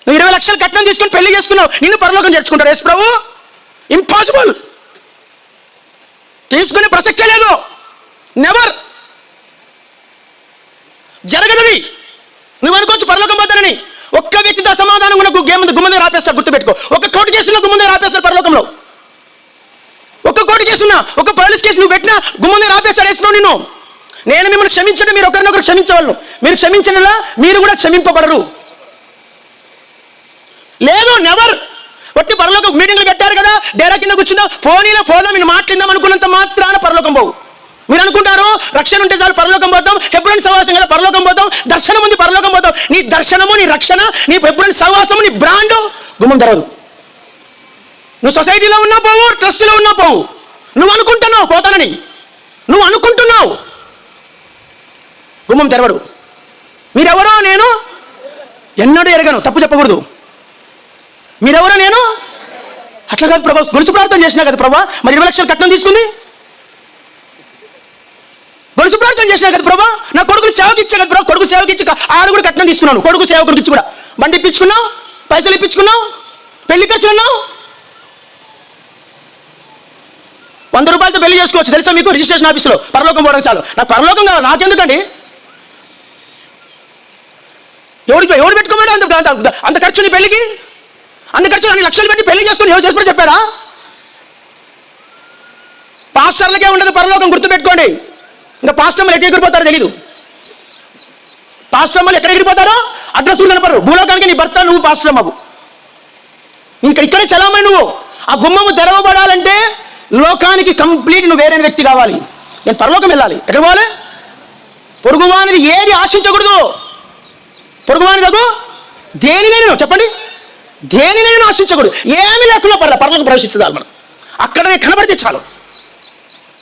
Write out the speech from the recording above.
నువ్వు 20 లక్షలు కట్నం తీసుకొని పెళ్లి చేసుకున్నావు, నిన్ను పరలోకం చేర్చుకుంటాడు యేసు ప్రభు? ఇంపాసిబుల్. తీసుకునే ప్రసక్తే లేదు. నెవర్. జరగదది. నువ్వు అనుకోవచ్చు పరలోకం పోతానని. ఒక్క వ్యక్తితో సమాధానం ఉన్న గుమ్మందే రాపేస్తారు, గుర్తుపెట్టుకో. ఒక కోర్టు కేసులో గుమ్మందే రాపేస్తారు పరలోకంలో. ఒక్క కోర్టు కేసున్నా, ఒక పోలీస్ కేసు నువ్వు పెట్టినా గుమ్మందే రాపేస్తాడు యేసు నిన్ను. నేను మిమ్మల్ని క్షమించడం, మీరు ఒకరినొకరు క్షమించవాళ్ళు. మీరు క్షమించడంలా మీరు కూడా క్షమింపబడరు. లేదు, నెవర్. ఒట్టి పరలోకం మీటింగ్లు పెట్టారు కదా, డేరా కింద కూర్చుందాం, పోనీలో పోదాం, మీరు మాట్లాడిందాం అనుకున్నంత మాత్రాన పరలోకం పోవు. మీరు అనుకుంటారు రక్షణ ఉంటే చాలు పరలోకం పోతాం, హెబ్రోను సహవాసం కదా పరలోకం పోతాం, దర్శనం ఉంది పరలోకం పోతాం. నీ దర్శనము, నీ రక్షణ, నీ హెబ్రోను సహవాసము, నీ బ్రాండు గుమ్మం తెరవదు. నువ్వు సొసైటీలో ఉన్నా పోవు, ట్రస్ట్లో ఉన్నా పోవు. నువ్వు అనుకుంటున్నావు పోతానని, నువ్వు అనుకుంటున్నావు, గుమ్మం తెరవడు. మీరెవరో నేను ఎన్నడూ ఎరగను, తప్పు చెప్పకూడదు. మీరెవరో నేను అట్లా కాదు ప్రభా, గొలుసు ప్రార్థన చేసినా కదా ప్రభా, మరి 20 లక్షలు కట్నం తీసుకుంది. గొలుసు ప్రార్థన చేసినా కదా ప్రభా, నా కొడుకుని సేవకి ఇచ్చా కదా ప్రభా, కొడుకు సేవకి ఇచ్చి ఆడు కూడా కట్నం తీసుకున్నాను, కొడుకు సేవకుడికి ఇచ్చి కూడా బండి ఇప్పించుకున్నావు, పైసలు ఇప్పించుకున్నావు, పెళ్లి ఖర్చు ఉన్నావు. 100 రూపాయలతో పెళ్లి చేసుకోవచ్చు తెలుసా మీకు? రిజిస్ట్రేషన్ ఆఫీసులో. పరలోకం పోవడం చాలు. నాకు పరలోకం కావాలి, నాకెందుకండి? ఎవడు పెట్టుకోమని అంత ఖర్చు నీ పెళ్లికి? అంత ఖర్చు 2 లక్షలు పెట్టి పెళ్లి చేసుకుని ఎవరు చేసుకుని చెప్పారా? పాస్టర్లకే ఉండదు పరలోకం, గుర్తుపెట్టుకోండి. ఇంకా పాస్టర్లు ఎక్కడ ఎగిరిపోతారో తెలీదు. పాస్టర్లు ఎక్కడ ఎగిరిపోతారో అడ్రస్ కనపడరు. భూలోకానికి నీ భర్త, నువ్వు పాస్టర్మవు. ఇక్కడే చలామణి. నువ్వు ఆ గుమ్మము తెరవబడాలంటే లోకానికి కంప్లీట్ నువ్వు వేరే వ్యక్తి కావాలి. నేను పరలోకం వెళ్ళాలి. ఎక్కడ పోవాలి? పొరుగువానిది ఏది ఆశించకూడదు. పొరుగువానిదగు దేనినైనా చెప్పండి, దేనినైనా ఆశించకూడదు. ఏమి లేకుండా పర్లేదు, పరలోకం ప్రవేశిస్తుంది మనం. అక్కడనే కనబడితే చాలు.